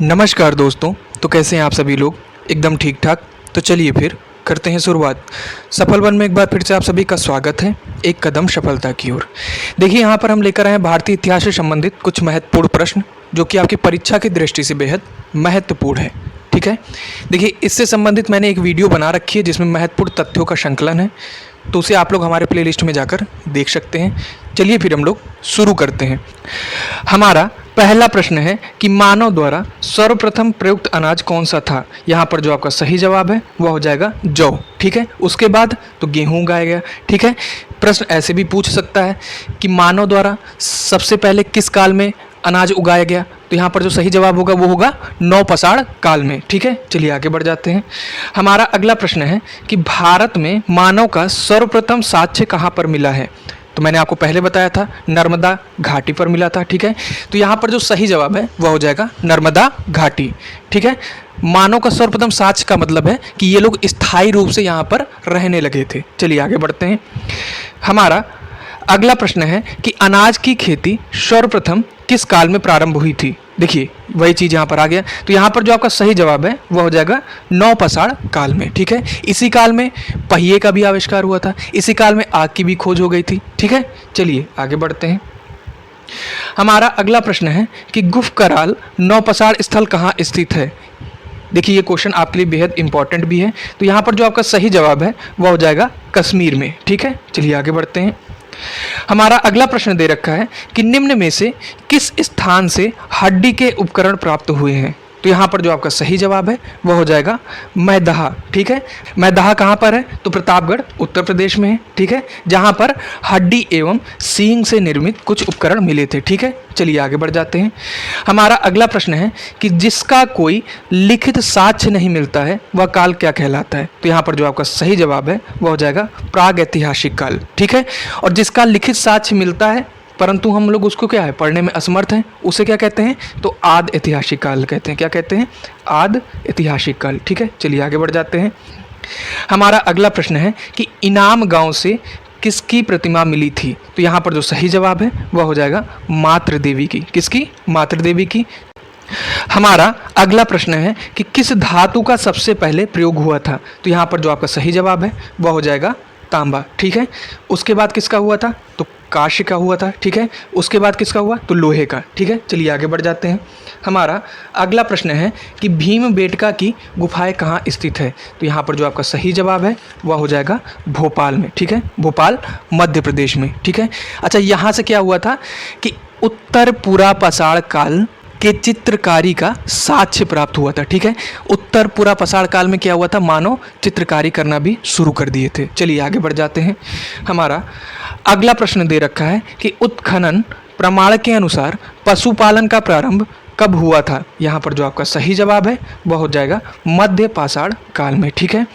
नमस्कार दोस्तों। तो कैसे हैं आप सभी लोग? एकदम ठीक ठाक। तो चलिए फिर करते हैं शुरुआत। सफल वन में एक बार फिर से आप सभी का स्वागत है, एक कदम सफलता की ओर। देखिए, यहाँ पर हम लेकर आए हैं भारतीय इतिहास से संबंधित कुछ महत्वपूर्ण प्रश्न जो कि आपकी परीक्षा की दृष्टि से बेहद महत्वपूर्ण है। ठीक है, देखिए इससे संबंधित मैंने एक वीडियो बना रखी है जिसमें महत्वपूर्ण तथ्यों का संकलन है, तो उसे आप लोग हमारे प्लेलिस्ट में जाकर देख सकते हैं। चलिए फिर हम लोग शुरू करते हैं। हमारा पहला प्रश्न है कि मानव द्वारा सर्वप्रथम प्रयुक्त अनाज कौन सा था? यहाँ पर जो आपका सही जवाब है वह हो जाएगा जौ। ठीक है, उसके बाद तो गेहूं उगाया गया। ठीक है, प्रश्न ऐसे भी पूछ सकता है कि मानव द्वारा सबसे पहले किस काल में अनाज उगाया गया? तो यहाँ पर जो सही जवाब होगा वो होगा नौपाषाण काल में। ठीक है, चलिए आगे बढ़ जाते हैं। हमारा अगला प्रश्न है कि भारत में मानव का सर्वप्रथम साक्ष्य कहाँ पर मिला है? तो मैंने आपको पहले बताया था नर्मदा घाटी पर मिला था। ठीक है, तो यहाँ पर जो सही जवाब है वह हो जाएगा नर्मदा घाटी। ठीक है, मानव का सर्वप्रथम साक्ष्य का मतलब है कि ये लोग स्थायी रूप से यहाँ पर रहने लगे थे। चलिए आगे बढ़ते हैं। हमारा अगला प्रश्न है कि अनाज की खेती सर्वप्रथम किस काल में प्रारंभ हुई थी? देखिए वही चीज़ यहाँ पर आ गया, तो यहाँ पर जो आपका सही जवाब है वह हो जाएगा नौपाषाण काल में। ठीक है, इसी काल में पहिए का भी आविष्कार हुआ था, इसी काल में आग की भी खोज हो गई थी। ठीक है, चलिए आगे बढ़ते हैं। हमारा अगला प्रश्न है कि गुफकराल नौपाषाण स्थल कहाँ स्थित है? देखिए ये क्वेश्चन आपके लिए बेहद इंपॉर्टेंट भी है, तो यहाँ पर जो आपका सही जवाब है वह हो जाएगा कश्मीर में। ठीक है, चलिए आगे बढ़ते हैं। हमारा अगला प्रश्न दे रखा है कि निम्न में से किस स्थान से हड्डी के उपकरण प्राप्त हुए हैं? तो यहाँ पर जो आपका सही जवाब है वह हो जाएगा मैदहा। ठीक है, मैदहा कहाँ पर है? तो प्रतापगढ़ उत्तर प्रदेश में है। ठीक है, जहाँ पर हड्डी एवं सींग से निर्मित कुछ उपकरण मिले थे। ठीक है, चलिए आगे बढ़ जाते हैं। हमारा अगला प्रश्न है कि जिसका कोई लिखित साक्ष्य नहीं मिलता है वह काल क्या कहलाता है? तो यहाँ पर जो आपका सही जवाब है वह हो जाएगा प्राग ऐतिहासिक काल। ठीक है, और जिसका लिखित साक्ष्य मिलता है परंतु हम लोग उसको क्या है पढ़ने में असमर्थ हैं, उसे क्या कहते हैं? तो आद ऐतिहासिक काल कहते हैं। क्या कहते हैं? आद ऐतिहासिक काल। ठीक है, चलिए आगे बढ़ जाते हैं। हमारा अगला प्रश्न है कि इनाम गांव से किसकी प्रतिमा मिली थी? तो यहाँ पर जो सही जवाब है वह हो जाएगा मातृ देवी की। किसकी? मातृ देवी की। हमारा अगला प्रश्न है कि किस धातु का सबसे पहले प्रयोग हुआ था? तो यहाँ पर जो आपका सही जवाब है वह हो जाएगा तांबा। ठीक है, उसके बाद किसका हुआ था? तो कांस्य का हुआ था। ठीक है, उसके बाद किसका हुआ? तो लोहे का। ठीक है, चलिए आगे बढ़ जाते हैं। हमारा अगला प्रश्न है कि भीमबेटका की गुफाएं कहाँ स्थित है? तो यहाँ पर जो आपका सही जवाब है वह हो जाएगा भोपाल में। ठीक है, भोपाल मध्य प्रदेश में। ठीक है, अच्छा यहाँ से क्या हुआ था कि उत्तर पुरापाषाण काल के चित्रकारी का साक्ष्य प्राप्त हुआ था। ठीक है, उत्तर पुरापाषाण काल में क्या हुआ था? मानव चित्रकारी करना भी शुरू कर दिए थे। चलिए आगे बढ़ जाते हैं। हमारा अगला प्रश्न दे रखा है कि उत्खनन प्रमाण के अनुसार पशुपालन का प्रारंभ कब हुआ था? यहाँ पर जो आपका सही जवाब है वह हो जाएगा मध्य पाषाण काल में। ठीक है,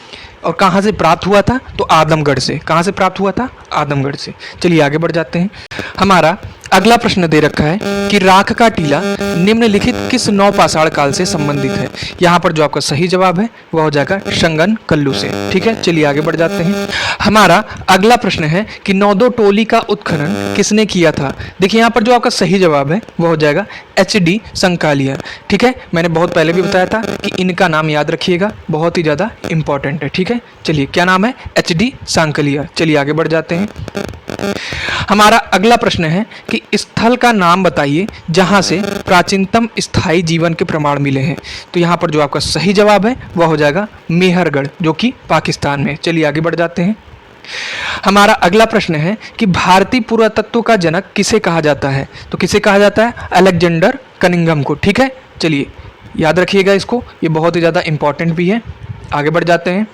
और कहाँ से प्राप्त हुआ था? तो आदमगढ़ से। कहाँ से प्राप्त हुआ था? आदमगढ़ से। चलिए आगे बढ़ जाते हैं। हमारा अगला प्रश्न दे रखा है कि राख का टीला निम्नलिखित किस नौपाषाण काल से संबंधित है? यहाँ पर जो आपका सही जवाब है वह हो जाएगा शंगन कल्लू से। ठीक है, चलिए आगे बढ़ जाते हैं। हमारा अगला प्रश्न है कि नौदो टोली का उत्खनन किसने किया था? देखिए यहाँ पर जो आपका सही जवाब है वह हो जाएगा एच.डी. संकालिया। ठीक है, मैंने बहुत पहले भी बताया था कि इनका नाम याद रखिएगा, बहुत ही ज़्यादा इंपॉर्टेंट है। ठीक है, चलिए क्या नाम है? एच.डी. सांकलिया। चलिए आगे बढ़ जाते हैं। हमारा अगला प्रश्न है कि स्थल का नाम बताइए जहां से प्राचीनतम स्थायी जीवन के प्रमाण मिले हैं। तो यहाँ पर जो आपका सही जवाब है वह हो जाएगा मेहरगढ़, जो कि पाकिस्तान में। चलिए आगे बढ़ जाते हैं। हमारा अगला प्रश्न है कि भारतीय पुरातत्व का जनक किसे कहा जाता है? तो किसे कहा जाता है? अलेक्जेंडर कनिंघम को। ठीक है, चलिए याद रखिएगा इसको, ये बहुत ही ज़्यादा इंपॉर्टेंट भी है। आगे बढ़ जाते हैं।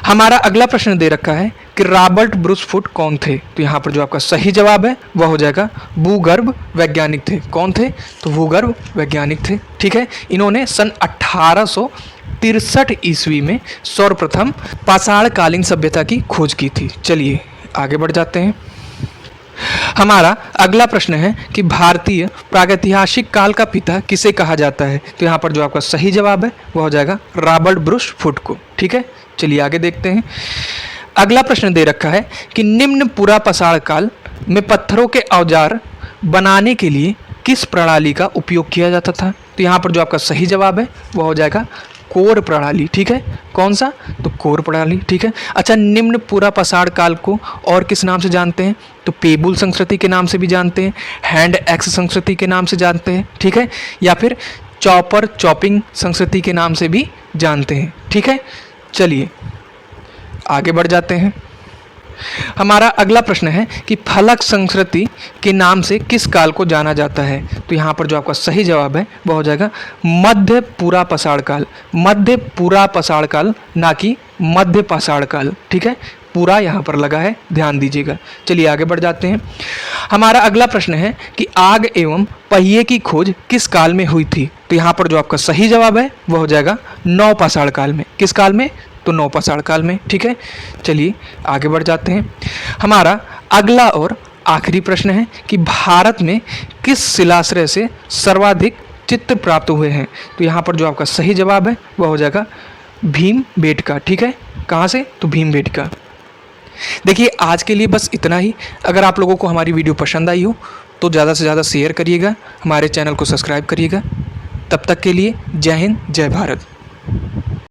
हमारा अगला प्रश्न दे रखा है कि रॉबर्ट ब्रूस फुट कौन थे? तो यहाँ पर जो आपका सही जवाब है वह हो जाएगा भूगर्भ वैज्ञानिक थे। कौन थे? तो भूगर्भ वैज्ञानिक थे। ठीक है, इन्होंने सन 1863 ईस्वी में सर्वप्रथम पाषाणकालीन सभ्यता की खोज की थी। चलिए आगे बढ़ जाते हैं। हमारा अगला प्रश्न है कि भारतीय प्रागैतिहासिक काल का पिता किसे कहा जाता है? तो यहाँ पर जो आपका सही जवाब है वह हो जाएगा रॉबर्ट ब्रूस फुट को। ठीक है, चलिए आगे देखते हैं। अगला प्रश्न दे रखा है कि निम्न पुरापाषाण काल में पत्थरों के औजार बनाने के लिए किस प्रणाली का उपयोग किया जाता था? तो यहाँ पर जो आपका सही जवाब है वह हो जाएगा कोर प्रणाली। ठीक है, कौन सा? तो कोर प्रणाली। ठीक है। अच्छा, निम्न पूरा पाषाण काल को और किस नाम से जानते हैं? तो पेबुल संस्कृति के नाम से भी जानते हैं, हैंड एक्स संस्कृति के नाम से जानते हैं। ठीक है, या फिर चॉपर चॉपिंग संस्कृति के नाम से भी जानते हैं। ठीक है, चलिए आगे बढ़ जाते हैं। हमारा अगला प्रश्न है कि फलक संस्कृति के नाम से किस काल को जाना जाता है? तो यहाँ पर जो आपका सही जवाब है वह हो जाएगा मध्य पूरा पाषाण काल। मध्य पूरा पाषाण काल, ना कि मध्य पाषाण काल। ठीक है, पूरा यहाँ पर लगा है, ध्यान दीजिएगा। चलिए आगे बढ़ जाते हैं। हमारा अगला प्रश्न है कि आग एवं पहिए की खोज किस काल में हुई थी? तो यहाँ पर जो आपका सही जवाब है वह हो जाएगा नवपाषाण काल में। किस काल में? तो नवपाषाण काल में। ठीक है, चलिए आगे बढ़ जाते हैं। हमारा अगला और आखिरी प्रश्न है कि भारत में किस शिलाश्रय से सर्वाधिक चित्र प्राप्त हुए हैं? तो यहाँ पर जो आपका सही जवाब है वह हो जाएगा भीमबेटका। ठीक है, कहाँ से? तो भीमबेटका। देखिए आज के लिए बस इतना ही। अगर आप लोगों को हमारी वीडियो पसंद आई हो तो ज़्यादा से ज़्यादा शेयर करिएगा, हमारे चैनल को सब्सक्राइब करिएगा। तब तक के लिए जय हिंद, जय भारत।